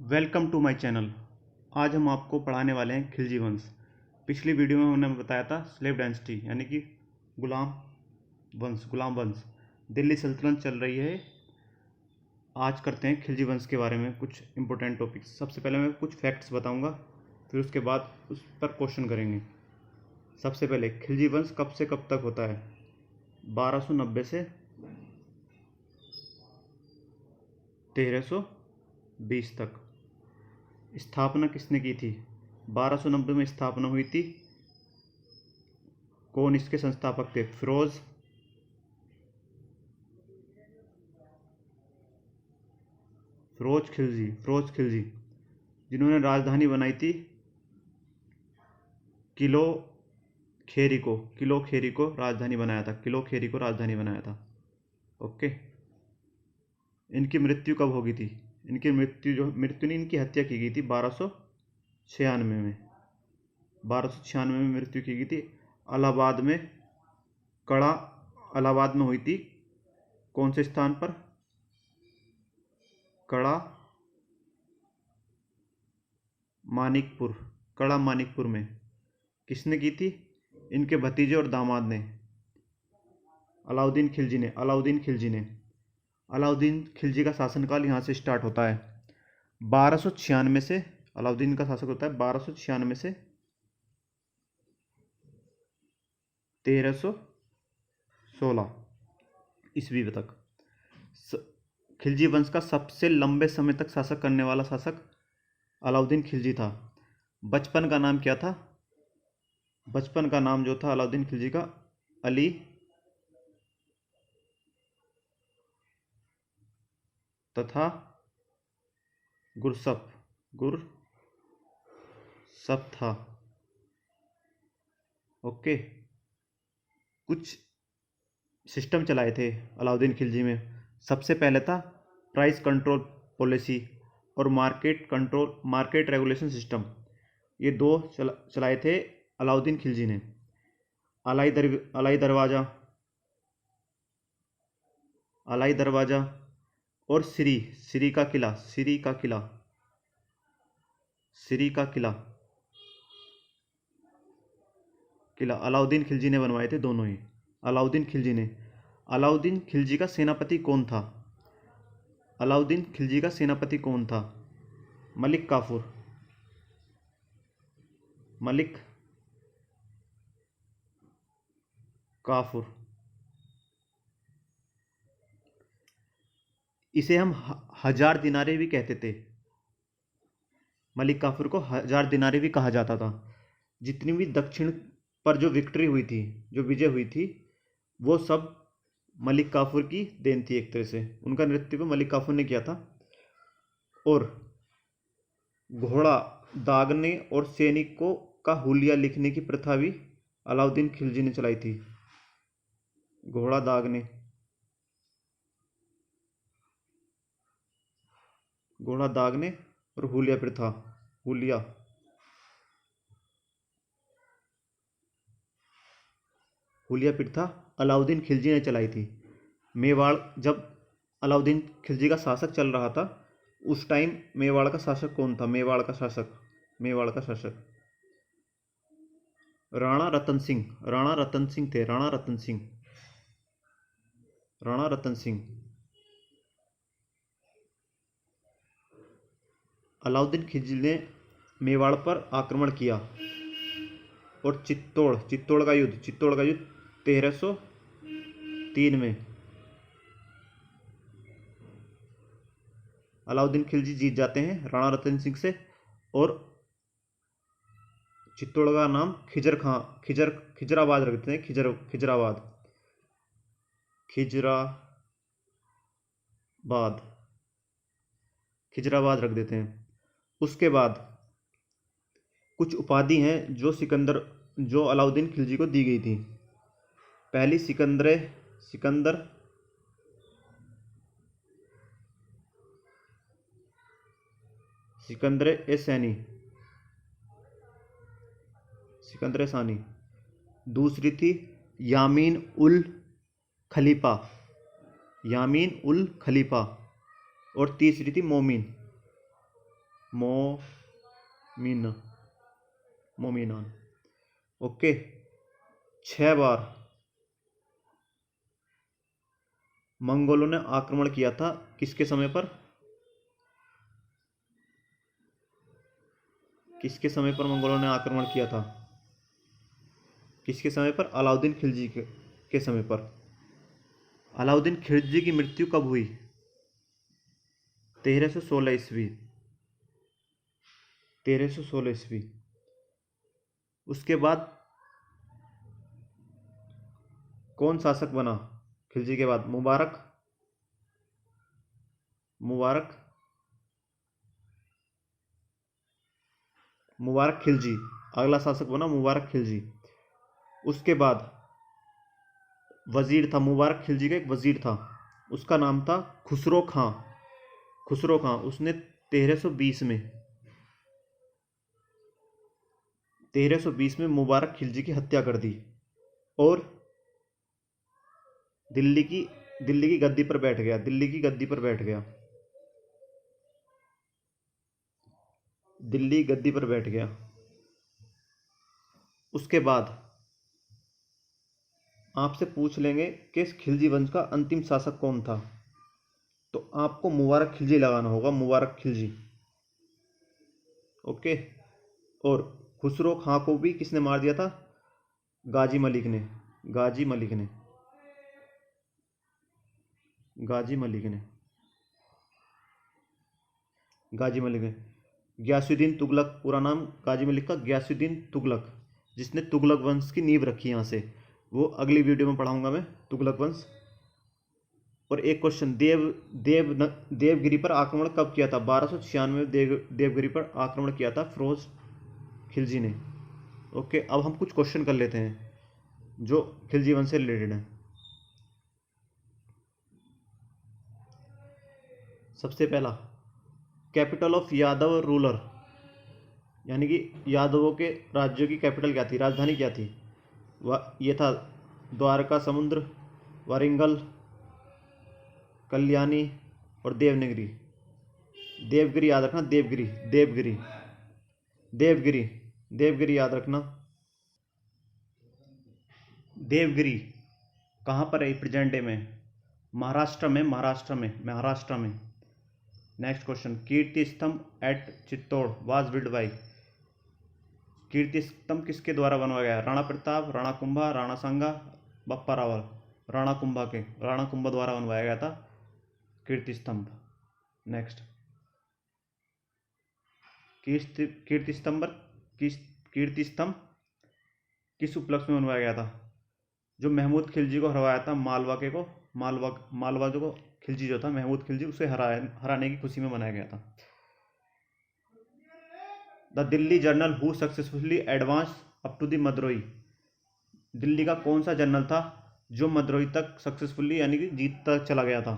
Welcome to my channel. आज हम आपको पढ़ाने वाले हैं खिलजी वंश। पिछली वीडियो में हमने बताया था स्लेव डायनेस्टी यानी कि गुलाम वंश दिल्ली सल्तनत चल रही है। आज करते हैं खिलजी वंश के बारे में कुछ इंपॉर्टेंट टॉपिक्स। सबसे पहले मैं कुछ फैक्ट्स बताऊंगा, फिर उसके बाद उस पर क्वेश्चन करेंगे। सबसे पहले खिलजी वंश कब से कब तक होता है? 1290 से 1320 तक। स्थापना किसने की थी? 1290 में स्थापना हुई थी। कौन इसके संस्थापक थे? फिरोज खिलजी, जिन्होंने राजधानी बनाई थी किलो खेरी को राजधानी बनाया था। ओके। इनकी मृत्यु कब होगी थी? इनकी मृत्यु नहीं, इनकी हत्या की गई थी 1296 में मृत्यु की गई थी। इलाहाबाद में कड़ा इलाहाबाद में हुई थी। कौन से स्थान पर? कड़ा मानिकपुर में। किसने की थी? इनके भतीजे और दामाद ने, अलाउद्दीन खिलजी का शासनकाल यहाँ से स्टार्ट होता है 1296 से। अलाउद्दीन का शासक होता है 1296 से 1316 ईस्वी तक। खिलजी वंश का सबसे लंबे समय तक शासक करने वाला शासक अलाउद्दीन खिलजी था। बचपन का नाम क्या था? बचपन का नाम जो था अलाउद्दीन खिलजी का, अली तथा गुरसफ था। ओके। कुछ सिस्टम चलाए थे अलाउद्दीन खिलजी में। सबसे पहले था प्राइस कंट्रोल पॉलिसी और मार्केट रेगुलेशन सिस्टम। ये दो चलाए थे अलाउद्दीन खिलजी ने। अलाई दरवाजा और सिरी का किला अलाउद्दीन खिलजी ने बनवाए थे, दोनों ही अलाउद्दीन खिलजी का सेनापति कौन था? मलिक काफूर। इसे हम हजार दिनारे भी कहते थे। मलिक काफूर को हजार दिनारे भी कहा जाता था। जितनी भी दक्षिण पर जो विजय हुई थी, वो सब मलिक काफूर की देन थी। एक तरह से उनका नेतृत्व मलिक काफूर ने किया था। और घोड़ा दागने और सैनिकों का हुलिया लिखने की प्रथा भी अलाउद्दीन खिलजी ने चलाई थी। घोड़ा दागने और हुलिया प्रथा अलाउद्दीन खिलजी ने चलाई थी। मेवाड़, जब अलाउद्दीन खिलजी का शासक चल रहा था, उस टाइम मेवाड़ का शासक कौन था? मेवाड़ का शासक राणा रतन सिंह थे। राणा रतन सिंह। अलाउद्दीन खिलजी ने मेवाड़ पर आक्रमण किया और चित्तौड़ का युद्ध 1303 में अलाउद्दीन खिलजी जीत जाते हैं राणा रतन सिंह से। और चित्तौड़ का नाम खिजराबाद रख देते हैं। खिजराबाद रख देते हैं। उसके बाद कुछ उपाधि हैं जो अलाउद्दीन खिलजी को दी गई थी। पहली सिकंदर सानी। दूसरी थी यामीन उल खलीफा और तीसरी थी मोमिन। मोमिन मोमिनान। ओके। 6 बार मंगोलों ने आक्रमण किया था, किसके समय पर? किसके समय पर मंगोलों ने आक्रमण किया था? किसके समय पर? अलाउद्दीन खिलजी के समय पर। अलाउद्दीन खिलजी की मृत्यु कब हुई? 1316 ईस्वी। 1316 ईस्वी। उसके बाद कौन शासक बना खिलजी के बाद? मुबारक मुबारक मुबारक खिलजी अगला शासक बना, मुबारक खिलजी। उसके बाद वजीर था, मुबारक खिलजी का एक वजीर था, उसका नाम था खुसरो खां। खुसरो खां, उसने 1320 में मुबारक खिलजी की हत्या कर दी और दिल्ली की गद्दी पर बैठ गया। दिल्ली की गद्दी पर बैठ गया। दिल्ली गद्दी पर बैठ गया। उसके बाद आपसे पूछ लेंगे कि खिलजी वंश का अंतिम शासक कौन था, तो आपको मुबारक खिलजी लगाना होगा, मुबारक खिलजी। ओके। और खुसरो खां को भी किसने मार दिया था? गाजी मलिक ने। गाजी मलिक ने। गाजी मलिक ने। गाजी मलिक ने। गयासुद्दीन तुगलक, पूरा नाम गाजी मलिक का गयासुद्दीन तुगलक, जिसने तुगलक वंश की नींव रखी यहाँ से। वो अगली वीडियो में पढ़ाऊंगा मैं, तुगलक वंश। और एक क्वेश्चन, देवगिरी पर आक्रमण कब किया था? 1296 में देवगिरी पर आक्रमण किया था फिरोज खिलजी ने। ओके। अब हम कुछ क्वेश्चन कर लेते हैं जो खिलजी वंश से रिलेटेड है। सबसे पहला, कैपिटल ऑफ यादव रूलर, यानी कि यादवों के राज्यों की कैपिटल क्या थी, राजधानी क्या थी? ये था द्वारका समुद्र, वारंगल, कल्याणी और देवगिरी। देवगिरी याद रखना, देवगिरी देवगिरी देवगिरी देवगिरी याद रखना। देवगिरी कहाँ पर है प्रेजेंट डे में? महाराष्ट्र में। महाराष्ट्र में। Next question, Kirti Stambh at Chittor was build by. Kirti Stambh किसके द्वारा बनवाया गया? राणा प्रताप, राणा कुंभा, राणा सांगा, बप्पा रावल। राणा कुंभा द्वारा बनवाया गया था कीर्ति स्तंभ। नेक्स्ट, कीर्ति स्तंभ किस उपलक्ष्य में बनवाया गया था? जो महमूद खिलजी को हरवाया था, मालवा जो खिलजी जो था, महमूद खिलजी, उसे हराने की खुशी में बनाया गया था। The Delhi general who successfully advance up to the Madurai. Delhi का कौन सा जनरल था जो मदरोई तक सक्सेसफुली यानी कि जीत तक चला गया था?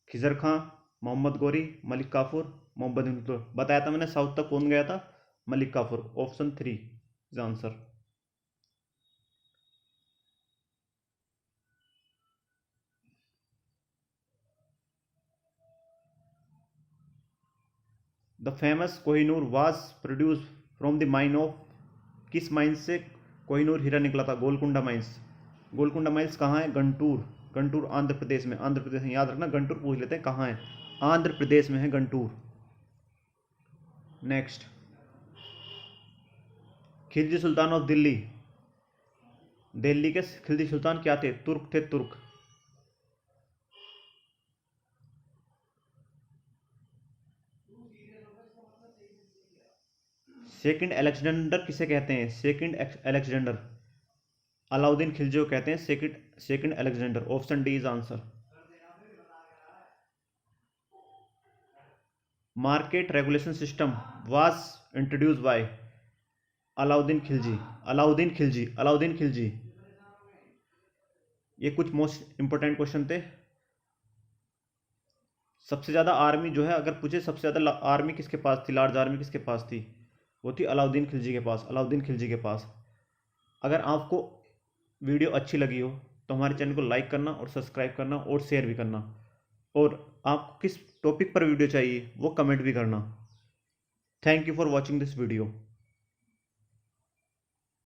खिजर खां, मोहम्मद गोरी, मलिक काफूर, मोहम्मद इब्न। बताया था मैंने साउथ तक कौन गया था? Malik Kafur. Option 3 is answer. The famous Kohinoor was produce from the mine of. किस माइन से कोहिनूर हीरा निकला था? गोलकुंडा माइंस। गोलकुंडा माइंस कहाँ है? गंटूर आंध्र प्रदेश में। आंध्र प्रदेश में, याद रखना, गंटूर पूछ लेते हैं कहाँ है। आंध्र प्रदेश में है Guntur. Next, Khilji Sultan of Delhi. Delhi के खिलजी सुल्तान क्या थे? तुर्क थे, तुर्क। सेकंड अलेक्जेंडर किसे कहते हैं? सेकंड अलेक्जेंडर अलाउद्दीन खिलजी को कहते हैं second Alexander. Option D is answer. Market regulation system was introduce by Alauddin Khilji. ये कुछ मोस्ट इंपोर्टेंट क्वेश्चन थे। सबसे ज्यादा आर्मी जो है, अगर पूछे सबसे ज्यादा आर्मी किसके पास थी, लार्ज आर्मी किसके पास थी? वो थी अलाउद्दीन खिलजी के पास। अगर आपको वीडियो अच्छी लगी हो तो हमारे चैनल को लाइक करना और सब्सक्राइब करना और शेयर भी करना। और आपको किस टॉपिक पर वीडियो चाहिए वो कमेंट भी करना। Thank you for watching this video.